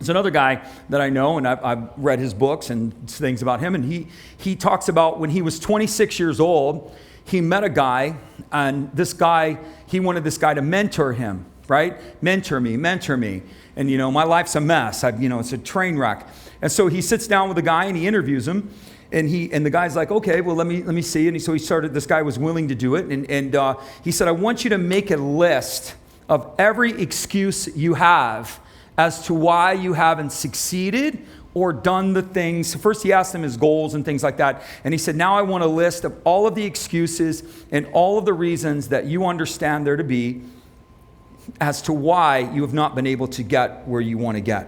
There's another guy that I know, and I've read his books and things about him, and he talks about when he was 26 years old, he met a guy, and this guy, he wanted this guy to mentor him, right? Mentor me. And, my life's a mess. It's a train wreck. And so he sits down with the guy, and he interviews him, and the guy's like, okay, well, let me see. And so this guy was willing to do it, and he said, I want you to make a list of every excuse you have as to why you haven't succeeded or done the things. First, he asked him his goals and things like that. And he said, now I want a list of all of the excuses and all of the reasons that you understand there to be as to why you have not been able to get where you want to get.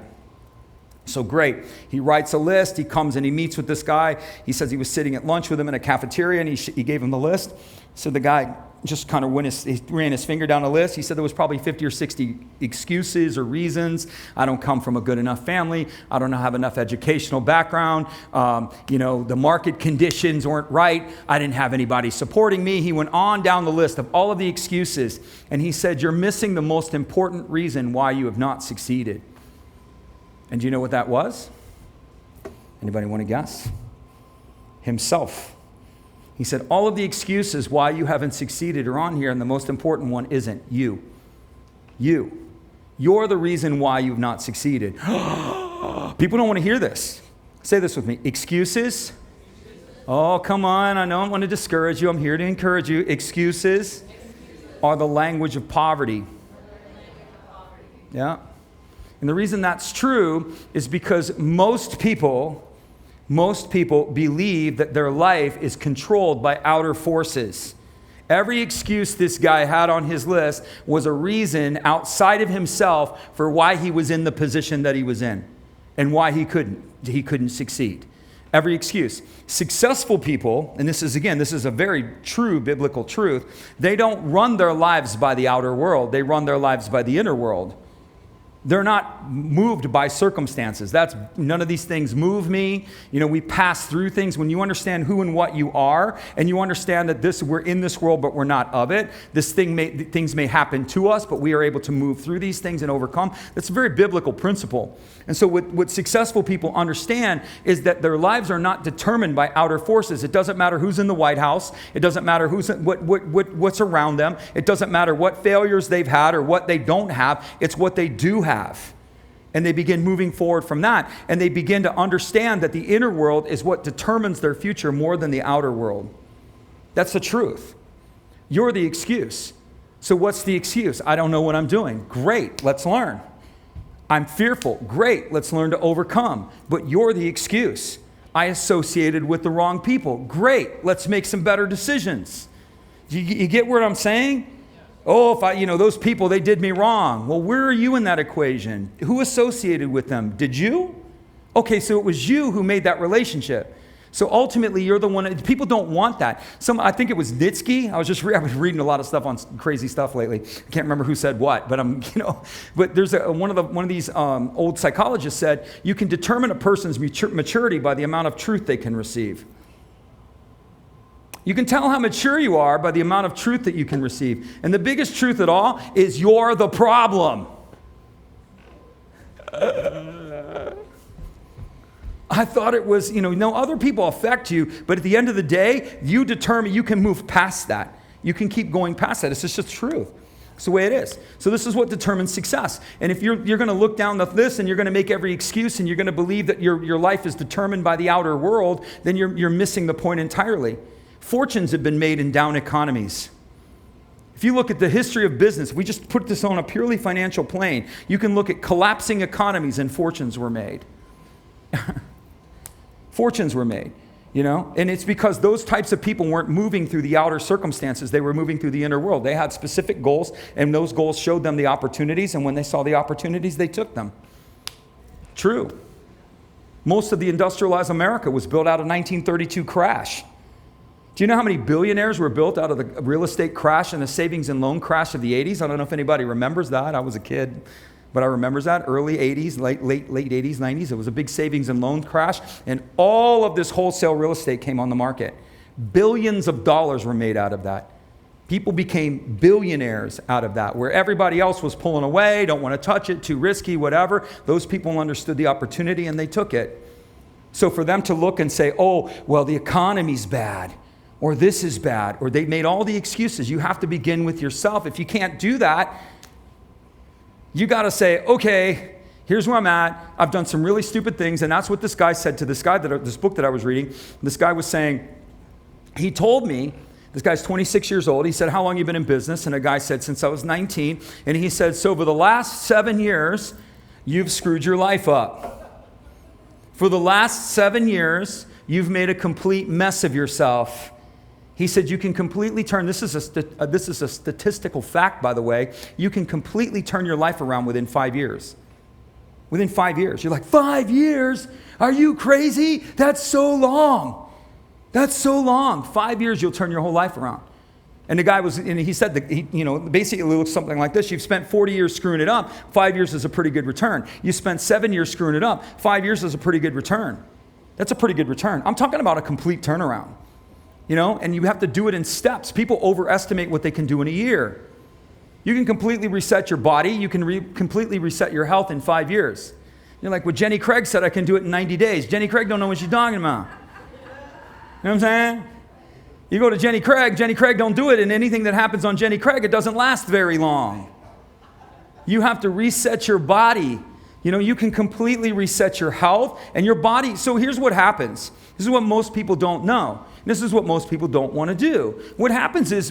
So great. He writes a list. He comes and he meets with this guy. He says he was sitting at lunch with him in a cafeteria, and he gave him the list. So the guy just kind of he ran his finger down the list. He said there was probably 50 or 60 excuses or reasons. I don't come from a good enough family. I don't have enough educational background. The market conditions weren't right. I didn't have anybody supporting me. He went on down the list of all of the excuses, and he said, you're missing the most important reason why you have not succeeded. And do you know what that was? Anybody want to guess? Himself. He said, all of the excuses why you haven't succeeded are on here, and the most important one isn't you. You. You're the reason why you've not succeeded. People don't want to hear this. Say this with me. Excuses? Oh, come on. I don't want to discourage you. I'm here to encourage you. Excuses are the language of poverty. Yeah. And the reason that's true is because most people believe that their life is controlled by outer forces. Every excuse this guy had on his list was a reason outside of himself for why he was in the position that he was in and why he couldn't succeed. Every excuse. Successful people, and this is a very true biblical truth, they don't run their lives by the outer world. They run their lives by the inner world. They're not moved by circumstances. None of these things move me. We pass through things. When you understand who and what you are, and you understand that we're in this world, but we're not of it. Things may happen to us, but we are able to move through these things and overcome. That's a very biblical principle. And so what successful people understand is that their lives are not determined by outer forces. It doesn't matter who's in the White House. It doesn't matter what's around them. It doesn't matter what failures they've had or what they don't have. It's what they do have. And they begin moving forward from that. And they begin to understand that the inner world is what determines their future more than the outer world. That's the truth. You're the excuse. So what's the excuse? I don't know what I'm doing. Great, let's learn. I'm fearful. Great, let's learn to overcome. But you're the excuse. I associated with the wrong people. Great, let's make some better decisions. You get what I'm saying? Oh, those people, they did me wrong. Well, where are you in that equation? Who associated with them? Did you? Okay, so it was you who made that relationship. So ultimately, you're the one. People don't want that. I think it was Nitsky. I was reading a lot of stuff on crazy stuff lately. I can't remember who said what, but But there's one of these old psychologists said you can determine a person's maturity by the amount of truth they can receive. You can tell how mature you are by the amount of truth that you can receive. And the biggest truth at all is you're the problem. I thought it was, no other people affect you, but at the end of the day, you determine, you can move past that. You can keep going past that. It's just the truth. It's the way it is. So this is what determines success. And if you're going to look down this and you're going to make every excuse and you're going to believe that your life is determined by the outer world, then you're missing the point entirely. Fortunes have been made in down economies. If you look at the history of business, we just put this on a purely financial plane. You can look at collapsing economies and fortunes were made. Fortunes were made, and it's because those types of people weren't moving through the outer circumstances. They were moving through the inner world. They had specific goals, and those goals showed them the opportunities, and when they saw the opportunities, they took them. True. Most of the industrialized America was built out of 1932 crash. Do you know how many billionaires were built out of the real estate crash and the savings and loan crash of the 80s? I don't know if anybody remembers that. I was a kid, but I remember that. Early 80s, late 80s, 90s. It was a big savings and loan crash, and all of this wholesale real estate came on the market. Billions of dollars were made out of that. People became billionaires out of that, where everybody else was pulling away, don't want to touch it, too risky, whatever. Those people understood the opportunity and they took it. So for them to look and say, oh, well, the economy's bad, or this is bad, or they made all the excuses. You have to begin with yourself. If you can't do that, you got to say, okay, here's where I'm at. I've done some really stupid things. And that's what this guy said to this guy, this book that I was reading. This guy was saying, he told me, this guy's 26 years old. He said, how long you been in business? And a guy said, since I was 19. And he said, so over the last 7 years, you've screwed your life up. For the last 7 years, you've made a complete mess of yourself. He said, you can completely turn, this is a statistical fact, by the way, you can completely turn your life around within 5 years. Within 5 years. You're like, 5 years? Are you crazy? That's so long. That's so long. 5 years, you'll turn your whole life around. And the guy was, and he said, basically it looks something like this. You've spent 40 years screwing it up. 5 years is a pretty good return. You spent 7 years screwing it up. 5 years is a pretty good return. That's a pretty good return. I'm talking about a complete turnaround. And you have to do it in steps. People overestimate what they can do in a year. You can completely reset your body. You can completely reset your health in 5 years. You're like, well, Jenny Craig said I can do it in 90 days. Jenny Craig don't know what she's talking about. You know what I'm saying? You go to Jenny Craig don't do it, and anything that happens on Jenny Craig, it doesn't last very long. You have to reset your body. You can completely reset your health and your body. So here's what happens. This is what most people don't know. This is what most people don't want to do. What happens is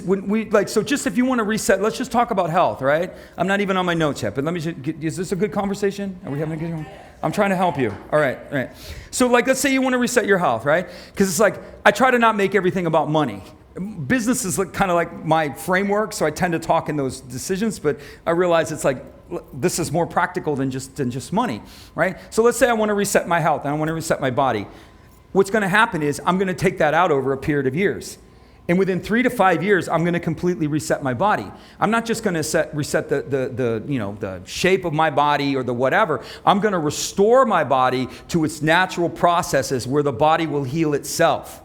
just if you want to reset, let's just talk about health, right? I'm not even on my notes yet, but is this a good conversation? Are we having a good one? I'm trying to help you. All right. So let's say you want to reset your health, right? Because it's like, I try to not make everything about money. Business is kind of like my framework, so I tend to talk in those decisions, but I realize it's like, this is more practical than just money, right? So let's say I want to reset my health and I want to reset my body. What's going to happen is I'm going to take that out over a period of years. And within 3 to 5 years, I'm going to completely reset my body. I'm not just going to reset the shape of my body or the whatever. I'm going to restore my body to its natural processes where the body will heal itself.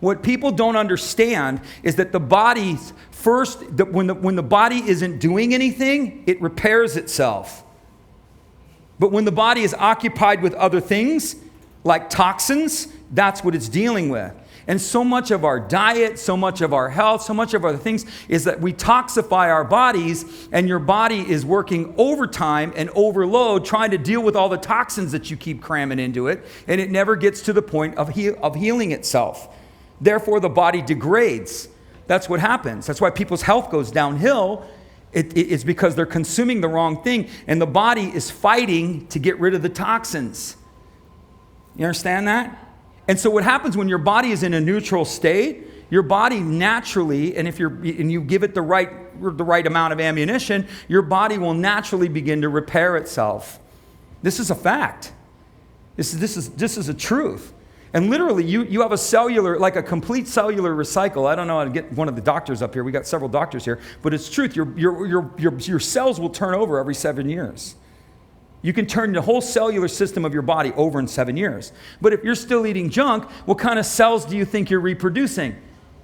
What people don't understand is that the body when the body isn't doing anything, it repairs itself. But when the body is occupied with other things, like toxins, that's what it's dealing with. And so much of our diet, so much of our health, so much of other things is that we toxify our bodies, and your body is working overtime and overload trying to deal with all the toxins that you keep cramming into it, and it never gets to the point of healing itself. Therefore, the body degrades. That's what happens. That's why people's health goes downhill. It's because they're consuming the wrong thing, and the body is fighting to get rid of the toxins. You understand that? And so what happens when your body is in a neutral state, your body naturally, and you give it the right amount of ammunition, your body will naturally begin to repair itself. This is a fact. This is a truth. And literally, you have a complete cellular recycle. I don't know how to get one of the doctors up here. We got several doctors here, but it's truth. Your cells will turn over every 7 years. You can turn the whole cellular system of your body over in 7 years. But if you're still eating junk, what kind of cells do you think you're reproducing?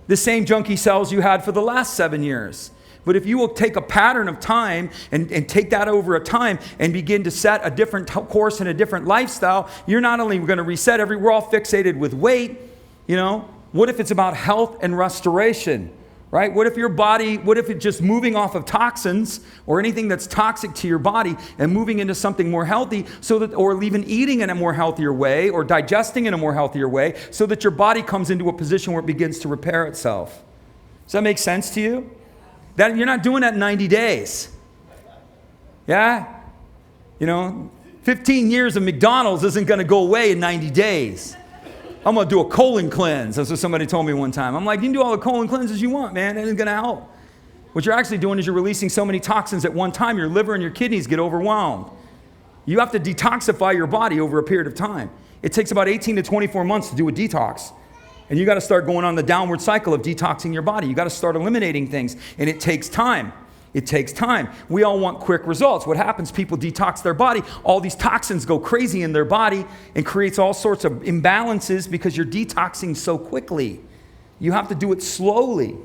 The same junky cells you had for the last 7 years. But if you will take a pattern of time and take that over a time and begin to set a different course and a different lifestyle, you're not only going to reset we're all fixated with weight, what if it's about health and restoration? Right? What if it's just moving off of toxins or anything that's toxic to your body and moving into something more healthy or even eating in a more healthier way or digesting in a more healthier way so that your body comes into a position where it begins to repair itself. Does that make sense to you? That you're not doing that in 90 days. Yeah? 15 years of McDonald's isn't going to go away in 90 days. I'm going to do a colon cleanse. That's what somebody told me one time. I'm like, you can do all the colon cleanses you want, man. It ain't going to help. What you're actually doing is you're releasing so many toxins at one time, your liver and your kidneys get overwhelmed. You have to detoxify your body over a period of time. It takes about 18 to 24 months to do a detox. And you got to start going on the downward cycle of detoxing your body. You got to start eliminating things. And it takes time. It takes time. We all want quick results. What happens? People detox their body. All these toxins go crazy in their body and creates all sorts of imbalances because you're detoxing so quickly. You have to do it slowly.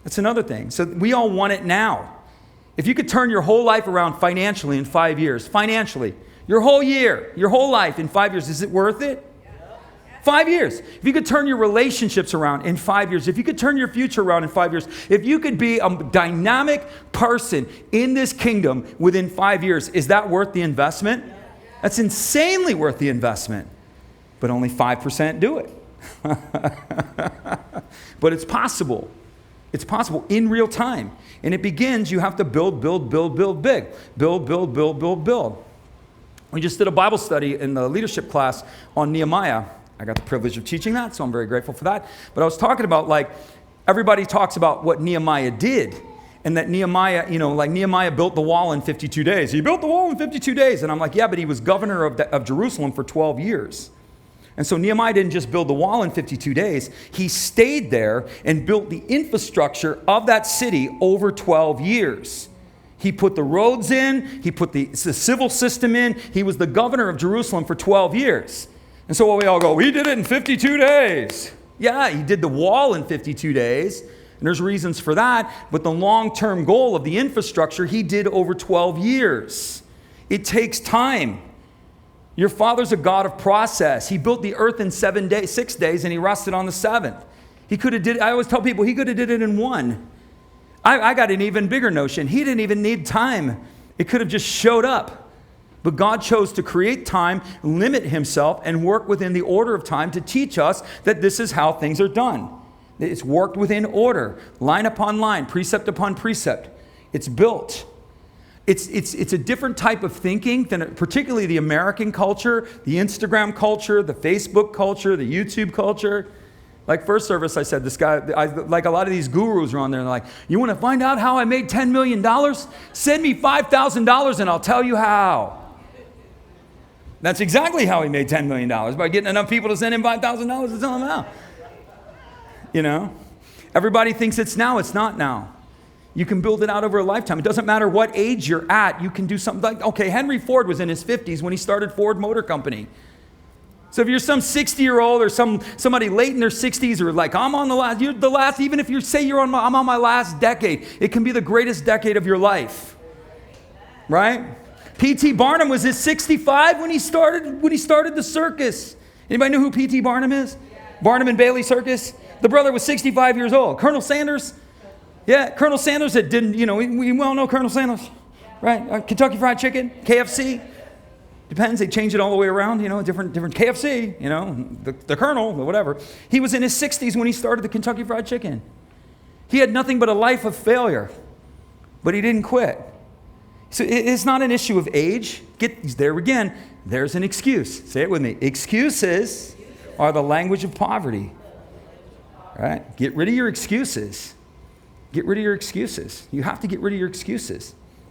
That's another thing. So we all want it now. If you could turn your whole life around financially in 5 years, financially, your whole year, your whole life in 5 years, is it worth it? 5 years. If you could turn your relationships around in 5 years, if you could turn your future around in 5 years, if you could be a dynamic person in this kingdom within 5 years, is that worth the investment? That's insanely worth the investment. But only 5% do it. But it's possible. It's possible in real time. And it begins, you have to build big. Build. We just did a Bible study in the leadership class on Nehemiah. I got the privilege of teaching that, so I'm very grateful for that. But I was talking about, like, everybody talks about what Nehemiah did. And that Nehemiah, Nehemiah built the wall in 52 days. He built the wall in 52 days. And I'm like, yeah, but he was governor of Jerusalem for 12 years. And so Nehemiah didn't just build the wall in 52 days. He stayed there and built the infrastructure of that city over 12 years. He put the roads in. He put the civil system in. He was the governor of Jerusalem for 12 years. And so we all go, he did it in 52 days. Yeah, he did the wall in 52 days. And there's reasons for that. But the long-term goal of the infrastructure, he did over 12 years. It takes time. Your Father's a God of process. He built the earth in 6 days, and he rested on the seventh. He could have did it. I always tell people he could have did it in one. I got an even bigger notion. He didn't even need time. It could have just showed up. But God chose to create time, limit himself, and work within the order of time to teach us that this is how things are done. It's worked within order, line upon line, precept upon precept. It's built. It's a different type of thinking than particularly the American culture, the Instagram culture, the Facebook culture, the YouTube culture. Like first service, I said, this guy, like a lot of these gurus are on there, and they're like, you want to find out how I made $10 million? Send me $5,000 and I'll tell you how. That's exactly how he made $10 million, by getting enough people to send him $5,000 to tell him how. You know? Everybody thinks it's now. It's not now. You can build it out over a lifetime. It doesn't matter what age you're at. You can do something like, okay, Henry Ford was in his 50s when he started Ford Motor Company. So if you're some 60-year-old or somebody late in their 60s, or like, I'm on the last, even if you say I'm on my last decade, it can be the greatest decade of your life. Right? P.T. Barnum was at 65 when he started the circus. Anybody know who P.T. Barnum is? Barnum and Bailey Circus? The brother was 65 years old. Colonel Sanders? Yeah, Colonel Sanders that didn't, we well know Colonel Sanders, right? Kentucky Fried Chicken, KFC. Depends, they change it all the way around, different KFC, the Colonel, whatever. He was in his 60s when he started the Kentucky Fried Chicken. He had nothing but a life of failure, but he didn't quit. So it's not an issue of age. There again, there's an excuse. Say it with me. Excuses are the language of poverty. Right? Get rid of your excuses. Get rid of your excuses. You have to get rid of your excuses.